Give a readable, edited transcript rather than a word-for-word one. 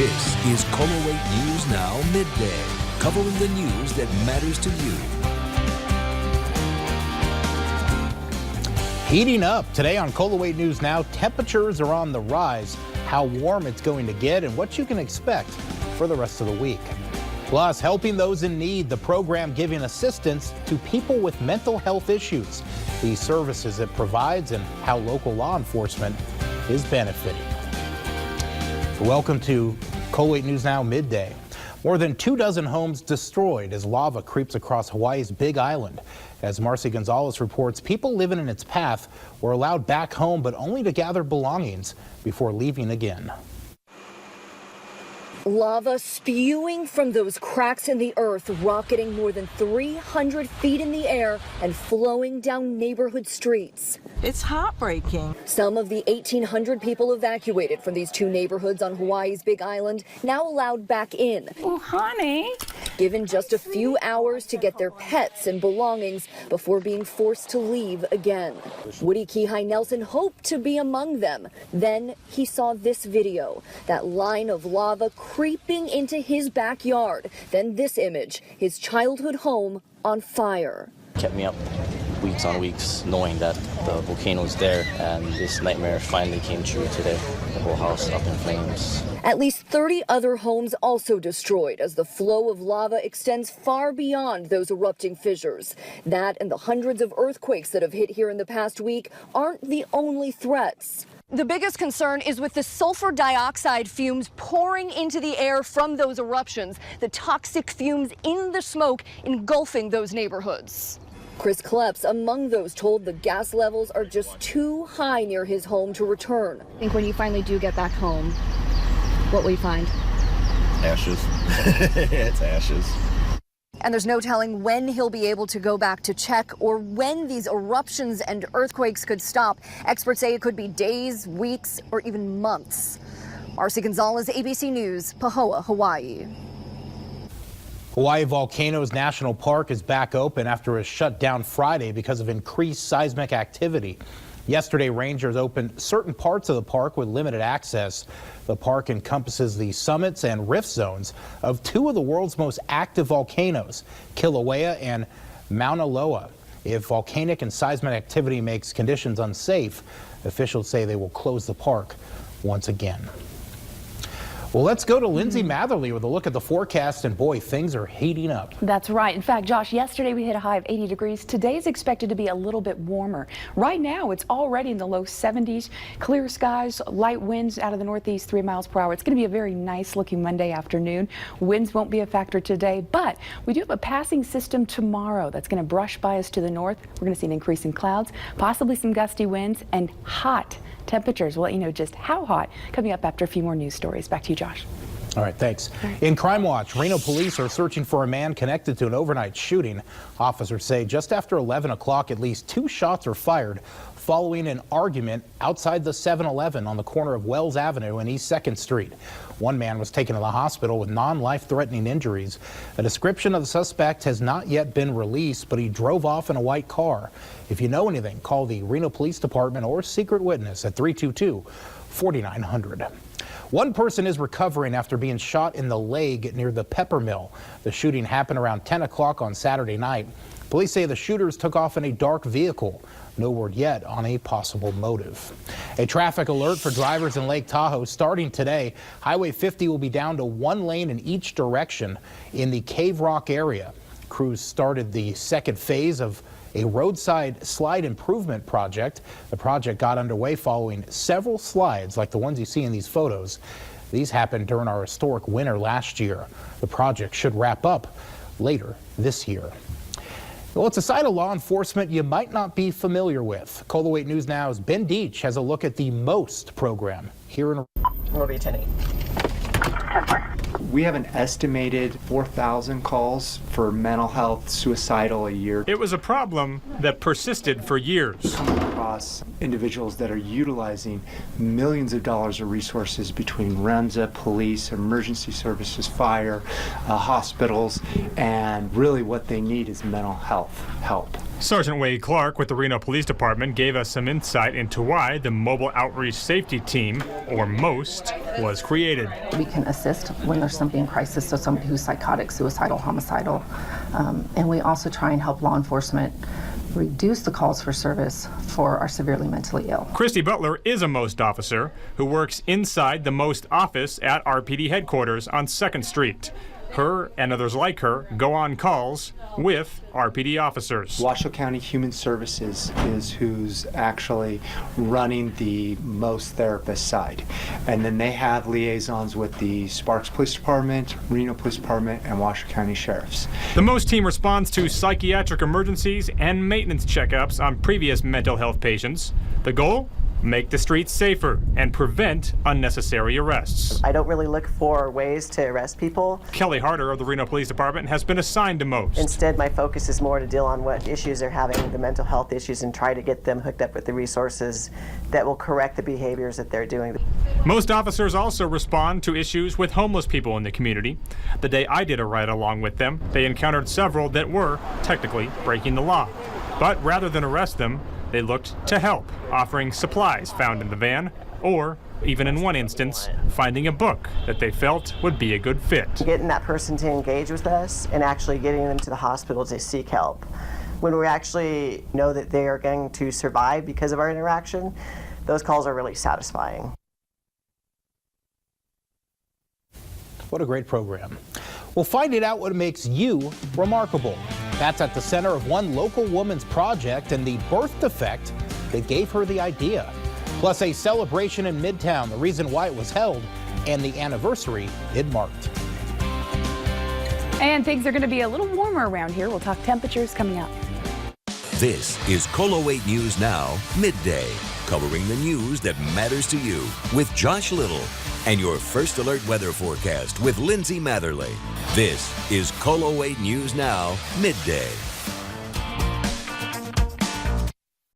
This is KOLO 8 News Now Midday, covering the news that matters to you. Heating up today on KOLO 8 News Now. Temperatures are on the rise, how warm it's going to get, and what you can expect for the rest of the week. Plus, helping those in need, the program giving assistance to people with mental health issues, the services it provides, and how local law enforcement is benefiting. Welcome to KOLO 8 News Now Midday. More than 24 homes destroyed as lava creeps across Hawaii's Big Island. As Marcy Gonzalez reports, people living in its path were allowed back home, but only to gather belongings before leaving again. Lava spewing from those cracks in the earth, rocketing more than 300 feet in the air and flowing down neighborhood streets. It's heartbreaking. Some of the 1,800 people evacuated from these two neighborhoods on Hawaii's Big Island now allowed back in. Oh, honey. Given just a few hours to get their pets and belongings before being forced to leave again. Woody Kihai Nelson hoped to be among them. Then he saw this video, that line of lava creeping into his backyard. Then this image, his childhood home on fire. Kept me up weeks on weeks knowing that the volcano is there, and this nightmare finally came true today. The whole house up in flames. At least 30 other homes also destroyed as the flow of lava extends far beyond those erupting fissures. That and the hundreds of earthquakes that have hit here in the past week aren't the only threats. The biggest concern is with the sulfur dioxide fumes pouring into the air from those eruptions, the toxic fumes in the smoke engulfing those neighborhoods. Chris Kleps among those told the gas levels are just too high near his home to return. I think when you finally do get back home, what will you find? Ashes. It's ashes. And there's no telling when he'll be able to go back to check or when these eruptions and earthquakes could stop. Experts say it could be days, weeks, or even months. Marcy Gonzalez, ABC News, Pahoa, Hawaii. Hawaii Volcanoes National Park is back open after it was shut down Friday because of increased seismic activity. Yesterday, rangers opened certain parts of the park with limited access. The park encompasses the summits and rift zones of two of the world's most active volcanoes, Kilauea and Mauna Loa. If volcanic and seismic activity makes conditions unsafe, officials say they will close the park once again. Well, let's go to Lindsay Matherly with a look at the forecast, and boy, things are heating up. That's right. In fact, Josh, yesterday we hit a high of 80 degrees. Today is expected to be a little bit warmer. Right now, it's already in the low 70s. Clear skies, light winds out of the northeast, 3 miles per hour. It's going to be a very nice looking Monday afternoon. Winds won't be a factor today, but we do have a passing system tomorrow that's going to brush by us to the north. We're going to see an increase in clouds, possibly some gusty winds, and hot temperatures. We'll let you know just how hot coming up after a few more news stories. Back to you, Josh. All right, thanks. In Crime Watch, Reno police are searching for a man connected to an overnight shooting. Officers say just after 11 o'clock, at least 2 shots are fired following an argument outside the 7-Eleven on the corner of Wells Avenue and East 2nd Street. One man was taken to the hospital with non-life-threatening injuries. A description of the suspect has not yet been released, but he drove off in a white car. If you know anything, call the Reno Police Department or Secret Witness at 322-4900. One person is recovering after being shot in the leg near the Pepper Mill. The shooting happened around 10 o'clock on Saturday night. Police say the shooters took off in a dark vehicle. No word yet on a possible motive. A traffic alert for drivers in Lake Tahoe starting today. Highway 50 will be down to 1 lane in each direction in the Cave Rock area. Crews started the second phase of a roadside slide improvement project. The project got underway following several slides like the ones you see in these photos. These happened during our historic winter last year. The project should wrap up later this year. Well, it's a side of law enforcement you might not be familiar with. KOLO 8 News Now's Ben Deach has a look at the MOST program here in Movie 10-8. We have an estimated 4,000 calls for mental health, suicidal a year. It was a problem that persisted for years. Come across across individuals that are utilizing millions of dollars of resources between REMSA, police, emergency services, fire, hospitals, and really what they need is mental health help. Sergeant Wade Clark with the Reno Police Department gave us some insight into why the Mobile Outreach Safety Team, or MOST, was created. We can assist when there's somebody in crisis, so somebody who's psychotic, suicidal, homicidal, and we also try and help law enforcement reduce the calls for service for our severely mentally ill. Christy Butler is a MOST officer who works inside the MOST office at RPD headquarters on 2nd Street. Her and others like her go on calls with RPD officers. Washoe County Human Services is who's actually running the MOST therapist side. And then they have liaisons with the Sparks Police Department, Reno Police Department, and Washoe County Sheriffs. The MOST team responds to psychiatric emergencies and maintenance checkups on previous mental health patients. The goal? Make the streets safer and prevent unnecessary arrests. I don't really look for ways to arrest people. Kelly Harder of the Reno Police Department has been assigned to MOST. Instead, my focus is more to deal on what issues they're having, the mental health issues, and try to get them hooked up with the resources that will correct the behaviors that they're doing. MOST officers also respond to issues with homeless people in the community. The day I did a ride along with them, they encountered several that were technically breaking the law. But rather than arrest them, they looked to help, offering supplies found in the van, or, even in one instance, finding a book that they felt would be a good fit. Getting that person to engage with us and actually getting them to the hospital to seek help. When we actually know that they are going to survive because of our interaction, those calls are really satisfying. What a great program. We'll find out what makes you remarkable. That's at the center of one local woman's project and the birth defect that gave her the idea. Plus a celebration in Midtown, the reason why it was held, and the anniversary it marked. And things are going to be a little warmer around here. We'll talk temperatures coming up. This is KOLO 8 News Now, Midday, covering the news that matters to you with Josh Little and your First Alert weather forecast with Lindsay Matherly. This is KOLO 8 News Now, Midday.